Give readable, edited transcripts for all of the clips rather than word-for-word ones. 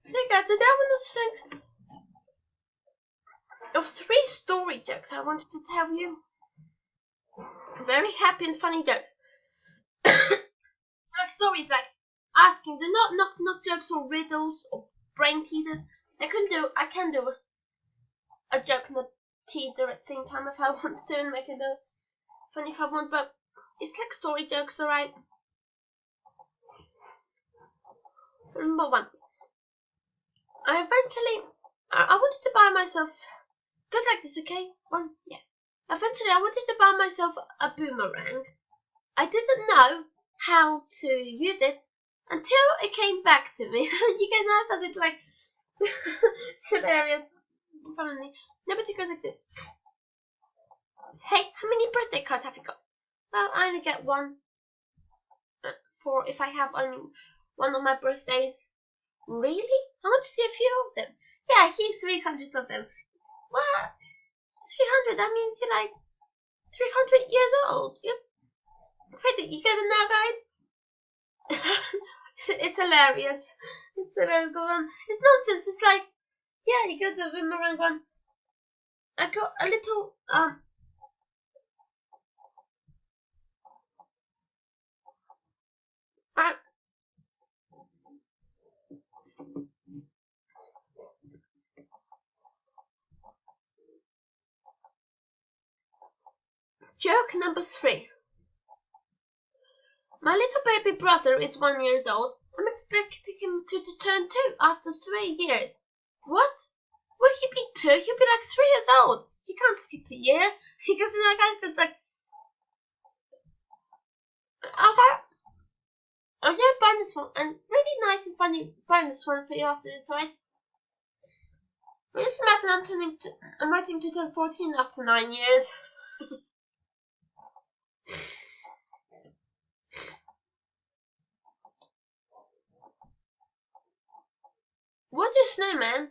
Hey guys, today I want to think of 3 story jokes I wanted to tell you. Very happy and funny jokes. Like stories like asking, they're not knock jokes or riddles or brain teasers. I can do a joke and a teaser at the same time if I want to, and make it funny if I want, but it's like story jokes, alright? Number 1. I wanted to buy myself, goes like this, okay? 1, yeah. Eventually, I wanted to buy myself a boomerang. I didn't know how to use it until it came back to me. You can know that it's like hilarious. Funny. Number 2 goes like this. Hey, how many birthday cards have you got? Well, I only get one for if I have only one on my birthdays. Really? I want to see a few of them. Yeah, here's 300 of them. What? 300? That means you're like 300 years old. You get it now, guys? It's hilarious. It's hilarious. Go on. It's nonsense. It's like, yeah, you got the boomerang one. I got a little joke number 3. My little baby brother is 1 year old. I'm expecting him to turn 2 after 3 years. What? Will he be 2? He'll be like 3 years old. He can't skip a year. He goes, guys, it's like, okay. I'm gonna bonus one, and really nice and funny bonus one for you after this, right? Just imagine I'm waiting to turn 14 after 9 years. What does snowman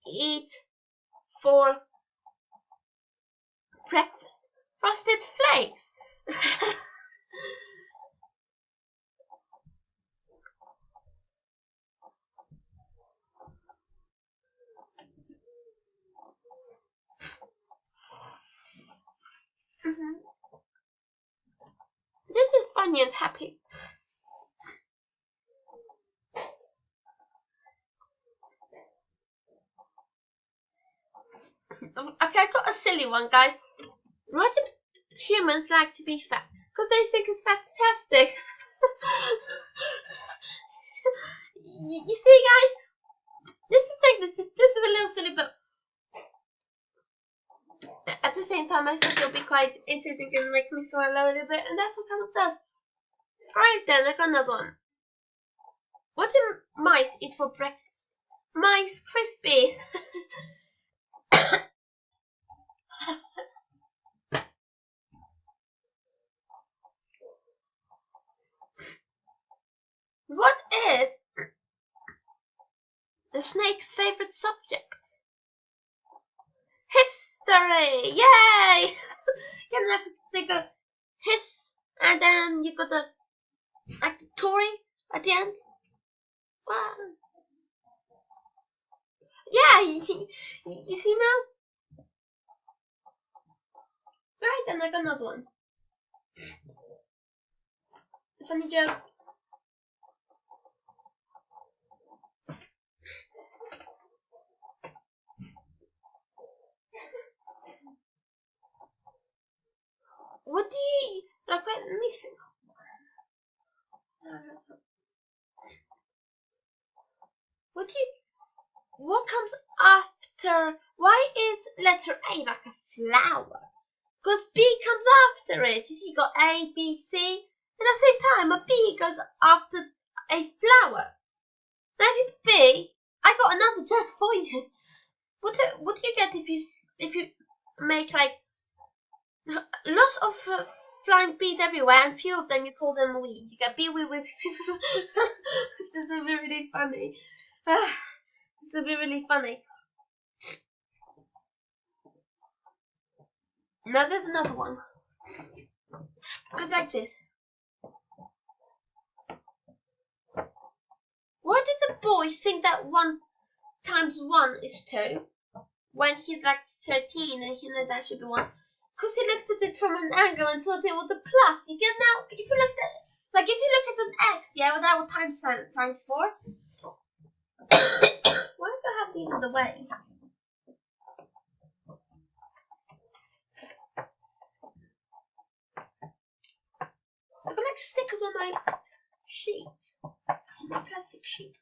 eat for breakfast? Frosted flakes. This is funny and happy. Okay, I got a silly one, guys. Why do humans like to be fat? Because they think it's fantastic. You see, guys, this is a little silly, but at the same time, I think it'll be quite interesting and make me smile a little bit, and that's what kind of does. Alright then, I got another one. What do mice eat for breakfast? Mice crispy. What is the snake's favorite subject? History! Yay! Then they go hiss, and then you got the Tory at the end. Wow. Yeah, you see now? Right, then I got another one. Funny joke. What do you like? Let me think. What comes after? Why is letter A like a flower? Because B comes after it. You see, you got A, B, C. At the same time, a B goes after a flower. Now, if you put B, I got another joke for you. What do you get if you make like lots of flying bees everywhere, and few of them you call them weeds? You get bee wee wee. This will be really funny. This will be really funny. Now there's another one. Goes like this. What did the boy think that 1 times 1 is 2 when he's like 13 and he knows that should be 1? Because he looks at it from an angle and thought it was a plus. You can now, if you look at, like if you look at an x, yeah, well, that will times 4. Why do I have these in the way? I've got like stickers on my sheet, my plastic sheet.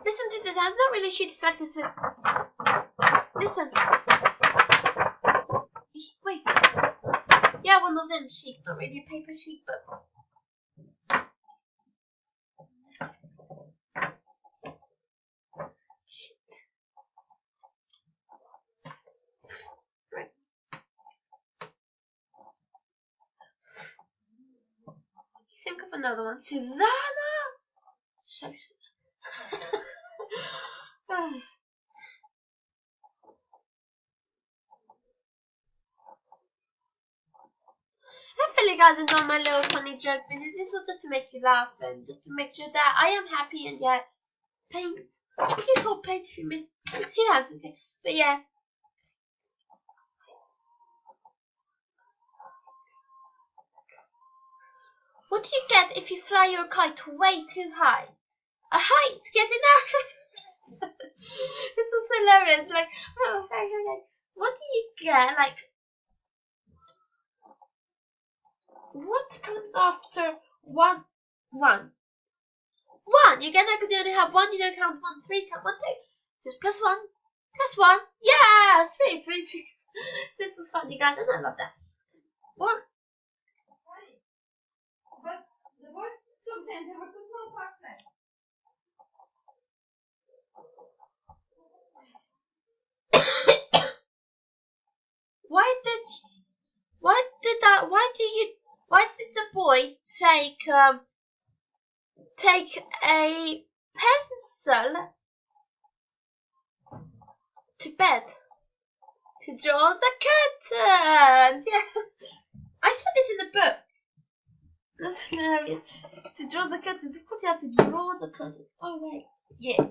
Listen to this. It's not really sheets like this. Listen. Wait. Yeah, one of them sheets. Not really a paper sheet, but. Right. Think of another one. Savannah. So. Hopefully you guys enjoyed my little funny joke videos. This was just to make you laugh and just to make sure that I am happy and yeah, paint. What do you call paint if you miss paint? Yeah, it's okay. But yeah. What do you get if you fly your kite way too high? A height, get enough. This is hilarious. Like, oh, hey. What do you get? Like, what comes after 1? 1. You get that because you only have 1. You don't count 1, 3, count 1, 2. Just plus 1. Plus 1. Yeah, 3. This is funny, guys, and I love that. 1. But the word comes in, there was no part there. Why did the boy take a pencil to bed to draw the curtains? Yeah, I saw this in the book. That's hilarious. To draw the curtains, of course you have to draw the curtains. Oh right, yeah.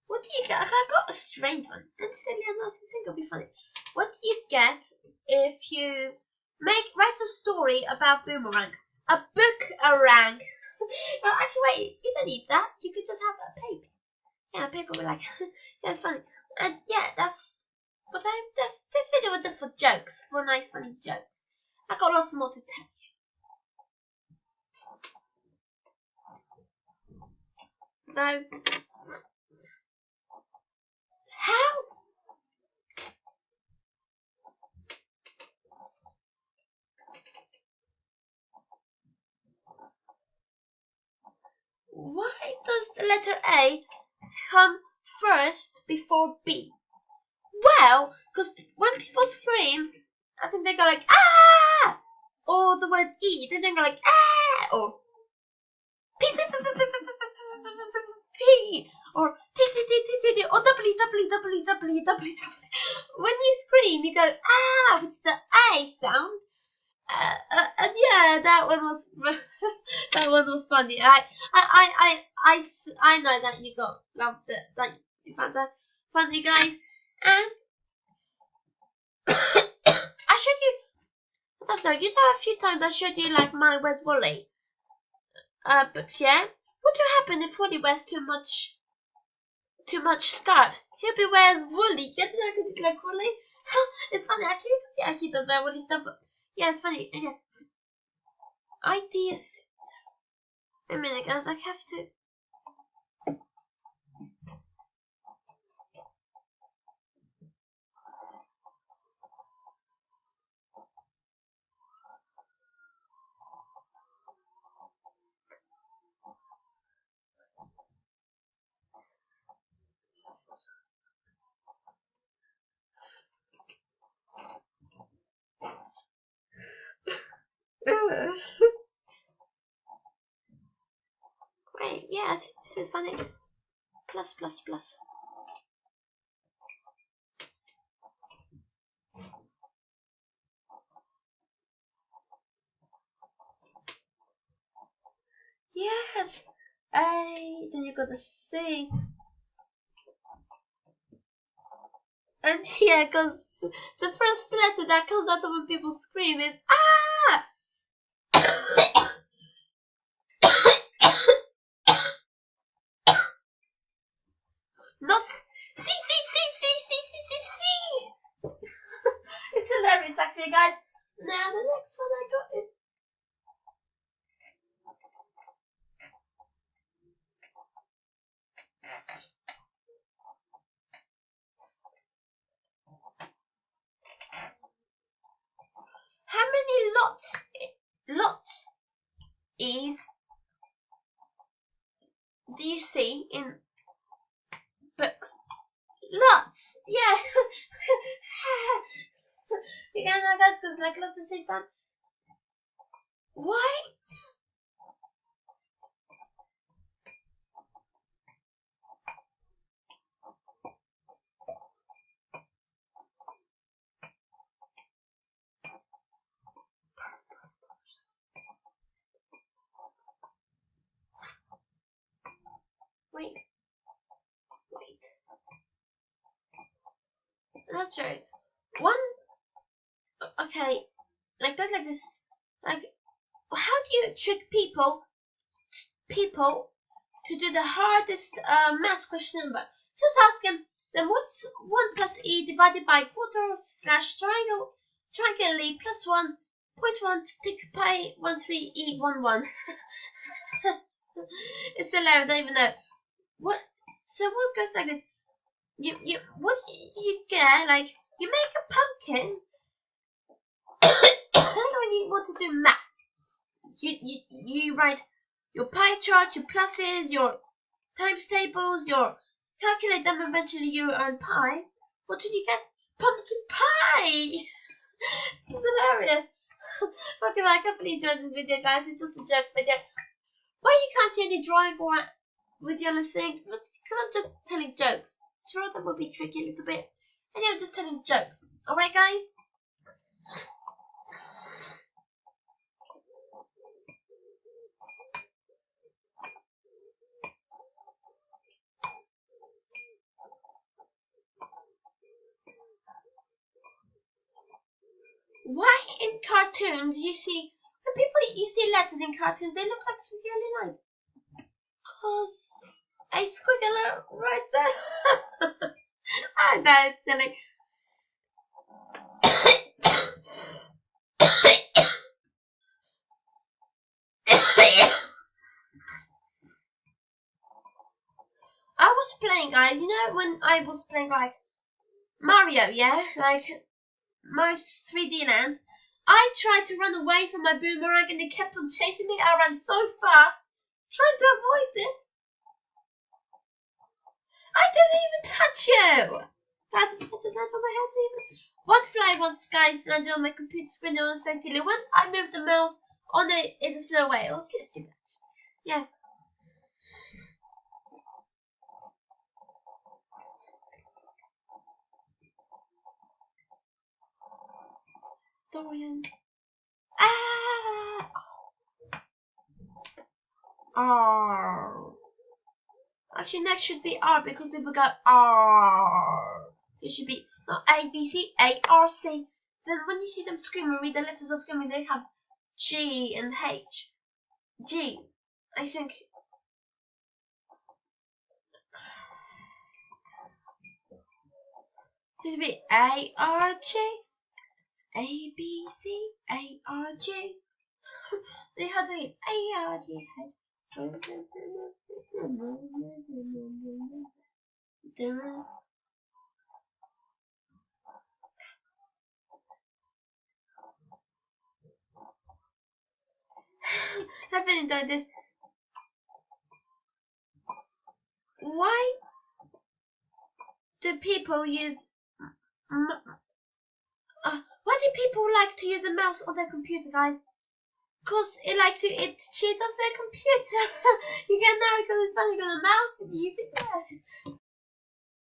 What do you get? I got a strange one. And silly enough, I think it'll be funny. What do you get if you write a story about boomerangs? A book-a-rang. No, actually, wait. You don't need that. You could just have a paper. Yeah, a paper with like. Yeah, it's funny. And yeah, that's. But this video was just for jokes, for nice, funny jokes. I got lots more to tell you. So. How? Why does the letter A come first before B? Well, because when people scream, I think they go like ah, or the word E. They don't go like ah, or P, or T, or W. When you scream, you go ah, which is the A sound. And yeah, that one was that one was funny. I know that you loved it, that you found that funny, guys. And I showed you. That's right. You know, a few times I showed you like my wet Wally. But yeah, what will happen if Wally wears too much scarves? He'll wears woolly. Get that? Because it's like Wally. It's funny actually. Because yeah, he does wear woolly stuff. But yeah, it's funny. Yeah. Ideas. A minute, guys. I have to. Great, yeah, this is funny. Plus. Yes. A. Then you got a C. And yeah, because the first letter that comes out when people scream is ah. Not C. It's hilarious, actually, guys. Now the next one I got is. How many lots is do you see in books? Lots, yeah. You guys know that because like lots of same time. Why? Wait. That's right. One. Okay. Like that's like this. Like, how do you trick people to do the hardest math question ever? Just ask them. Then what's 1 plus e divided by quarter slash triangle e plus 1.1 tick pi 13 e 11. It's hilarious. I don't even know what. So what goes like this? What you get, like, you make a pumpkin. When you want to do math, you write your pie chart, your pluses, your times tables, your calculate them. Eventually, you earn pi. What did you get? Pumpkin pie. It's hilarious. Okay, well, I can't believe doing this video, guys. It's just a joke video. Why you can't see any drawing or with yellow thing? Because I'm just telling jokes. Sure, that would be tricky a little bit. And I'm just telling jokes. Alright, guys? Why in cartoons you see letters in cartoons, they look like squiggly lines? Cause a squiggle right there. I know, it's silly. I was playing, guys, you know when I was playing like Mario, yeah? Like most 3D land. I tried to run away from my boomerang and they kept on chasing me. I ran so fast, trying to avoid it. I didn't even touch you. That's just landed on my head even. One fly, one sky landed on my computer screen. It was so silly. When I moved the mouse on it, it just flew away. It was just stupid. Yeah. Dorian. Ah! R. Actually, next should be R because people go R. It should be not A, B, C, A, R, C. Then when you see them screaming, read the letters of screaming, they have G and H. G. I think. It should be A, R, G. A, B, C, A, R, G. They had the A, R, G, H. I've been enjoying this. Why do people use? Why do people like to use a mouse on their computer, guys? Cause it likes to cheat off their computer. You can know because it's funny because a mouse and you use it there.